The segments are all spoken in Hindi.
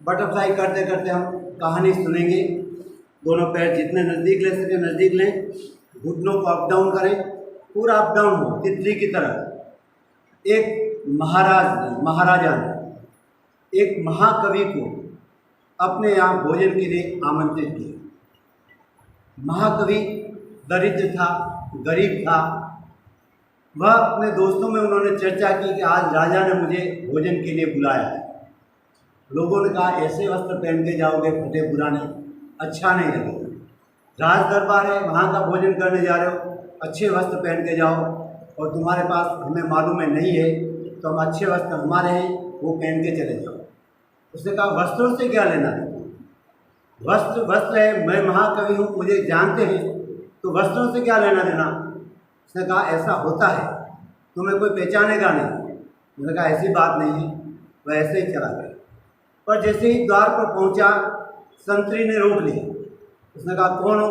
बटरफ्लाई करते करते हम कहानी सुनेंगे। दोनों पैर जितने नज़दीक ले सके नज़दीक लें, घुटनों को अप डाउन करें, पूरा अप डाउन हो तितली की तरह। एक महाराजा ने एक महाकवि को अपने यहाँ भोजन के लिए आमंत्रित किया। महाकवि दरिद्र था, गरीब था। वह अपने दोस्तों में उन्होंने चर्चा की कि आज राजा ने मुझे भोजन के लिए बुलाया है। लोगों ने कहा ऐसे वस्त्र पहन के जाओगे फटे पुराने, अच्छा नहीं लगेगा। राज दरबार है, वहाँ का भोजन करने जा रहे हो, अच्छे वस्त्र पहन के जाओ। और तुम्हारे पास हमें मालूम है नहीं है, तो हम अच्छे वस्त्र हमारे हैं वो पहन के चले जाओ। उसने कहा वस्त्रों से क्या लेना है, वस्त्र वस्त्र है, मैं महाकवि हूँ, मुझे जानते हैं, तो वस्त्रों से क्या लेना देना। उसने कहा ऐसा होता है, तुम्हें कोई पहचानेगा नहीं। उसने कहा ऐसी बात नहीं है। वह ऐसे ही चला गया। पर जैसे ही द्वार पर पहुंचा, संतरी ने रोक लिया। उसने कहा कौन हो।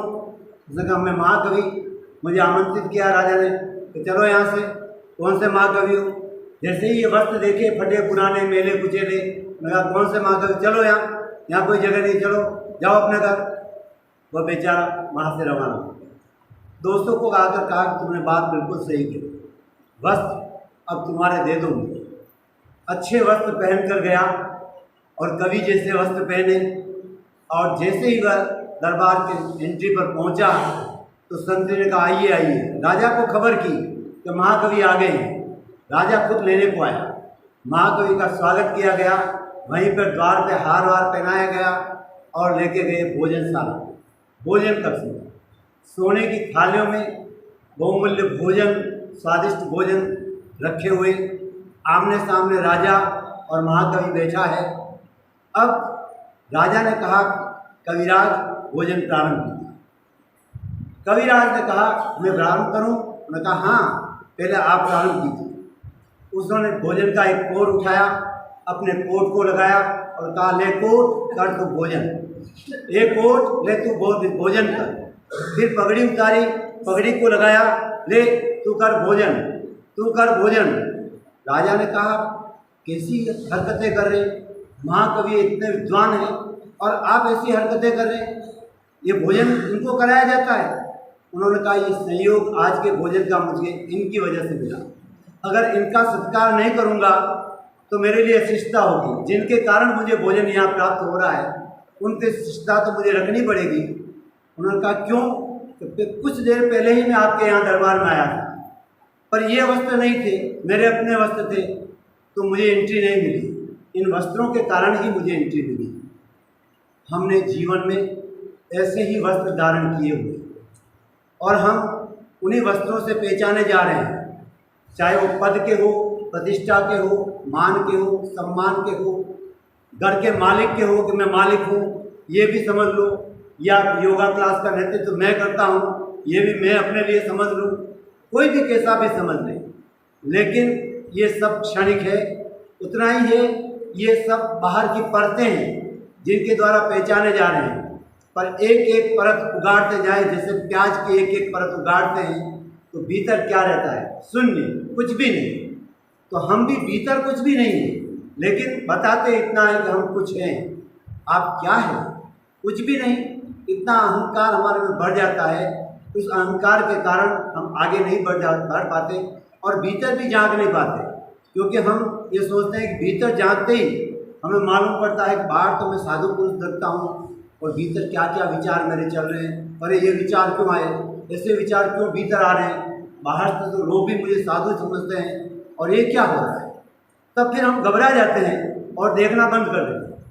उसने कहा मैं महाकवि, मुझे आमंत्रित किया राजा ने कि चलो यहाँ से। कौन से महाकवि हो। जैसे ही ये वस्त्र देखे फटे पुराने मेले कुचेले, मैं कहा कौन से महाकवि, चलो यहाँ कोई जगह नहीं, चलो जाओ अपने घर। वह बेचारा वहाँ से रवाना हो गया। दोस्तों को आकर कहा कि तुमने बात बिल्कुल सही की, वस्त्र अब तुम्हारे दे दूँगी। अच्छे वस्त्र पहन कर गया और कवि जैसे वस्त्र पहने। और जैसे ही वह दरबार के एंट्री पर पहुंचा तो संतरी ने कहा आइए आइए। राजा को खबर की कि महाकवि आ गए हैं। राजा खुद लेने को आया। महाकवि का स्वागत किया गया। वहीं पर द्वार पे हार वार पहनाया गया और लेके गए भोजनशाला। भोजन कक्ष में सोने की थालियों में बहुमूल्य भोजन, स्वादिष्ट भोजन रखे हुए। आमने सामने राजा और महाकवि बैठा है। अब राजा ने कहा कविराज भोजन प्रारंभ कीजिए। कविराज ने कहा मैं प्रारंभ करूं। उन्होंने कहा हाँ पहले आप प्रारंभ कीजिए। उसने भोजन का एक कोट उठाया, अपने कोट को लगाया और कहा ले कोट कर तू भोजन, ये कोट ले तू भोजन कर। फिर पगड़ी उतारी, पगड़ी को लगाया, ले तू कर भोजन, तू कर भोजन। राजा ने कहा कैसी हरकतें कर रहे, महाकवि इतने विद्वान हैं और आप ऐसी हरकतें कर रहे हैं, ये भोजन इनको कराया जाता है। उन्होंने कहा ये संयोग आज के भोजन का मुझे इनकी वजह से मिला। अगर इनका सत्कार नहीं करूँगा तो मेरे लिए शिष्टता होगी। जिनके कारण मुझे भोजन यहाँ प्राप्त हो रहा है उनकी शिष्टता तो मुझे रखनी पड़ेगी। उन्होंने कहा क्यों, तो कुछ देर पहले ही मैं आपके यहाँ दरबार में आया था, पर ये वस्त्र नहीं थे, मेरे अपने वस्त्र थे, तो मुझे एंट्री नहीं मिली। इन वस्त्रों के कारण ही मुझे एंट्री मिली। हमने जीवन में ऐसे ही वस्त्र धारण किए हुए और हम उन्हीं वस्त्रों से पहचाने जा रहे हैं, चाहे वो पद के हो, प्रतिष्ठा के हो, मान के हो, सम्मान के हो, घर के मालिक के हो कि मैं मालिक हूँ ये भी समझ लो, या योगा क्लास का नेतृत्व मैं करता हूँ ये भी मैं अपने लिए समझ लूँ, कोई भी कैसा भी समझ लें, लेकिन ये सब क्षणिक है। उतना ही है, ये सब बाहर की परतें हैं जिनके द्वारा पहचाने जा रहे हैं। पर एक एक परत उगाड़ते जाए, जैसे प्याज की एक एक परत उगाड़ते हैं तो भीतर क्या रहता है, शून्य, कुछ भी नहीं। तो हम भी भीतर कुछ भी नहीं है, लेकिन बताते इतना है कि हम कुछ हैं। आप क्या हैं, कुछ भी नहीं। इतना अहंकार हमारे में बढ़ जाता है, उस अहंकार के कारण हम आगे नहीं बढ़ पाते और भीतर भी झांक नहीं पाते, क्योंकि हम ये सोचते हैं कि भीतर झांकते ही हमें मालूम पड़ता है कि बाहर तो मैं साधु पुरुष दिखता हूँ और भीतर क्या क्या विचार मेरे चल रहे हैं। अरे ये विचार क्यों आए, ऐसे विचार क्यों भीतर आ रहे हैं, बाहर से तो लोग भी मुझे साधु समझते हैं और ये क्या हो रहा है। तब फिर हम घबरा जाते हैं और देखना बंद कर देते हैं।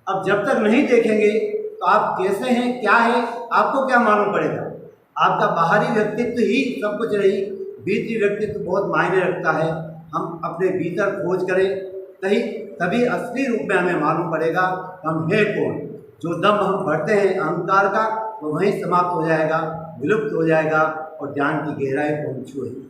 अब जब तक नहीं देखेंगे तो आप कैसे हैं, क्या है, आपको क्या मालूम पड़ेगा। आपका बाहरी व्यक्तित्व ही सब कुछ नहीं, भीतरी व्यक्तित्व बहुत मायने रखता है। हम अपने भीतर खोज करें तभी असली रूप में हमें मालूम पड़ेगा हम है कौन। जो दम हम भरते हैं अहंकार का वो वहीं समाप्त हो जाएगा, विलुप्त हो जाएगा और ज्ञान की गहराई को हम छुएंगे।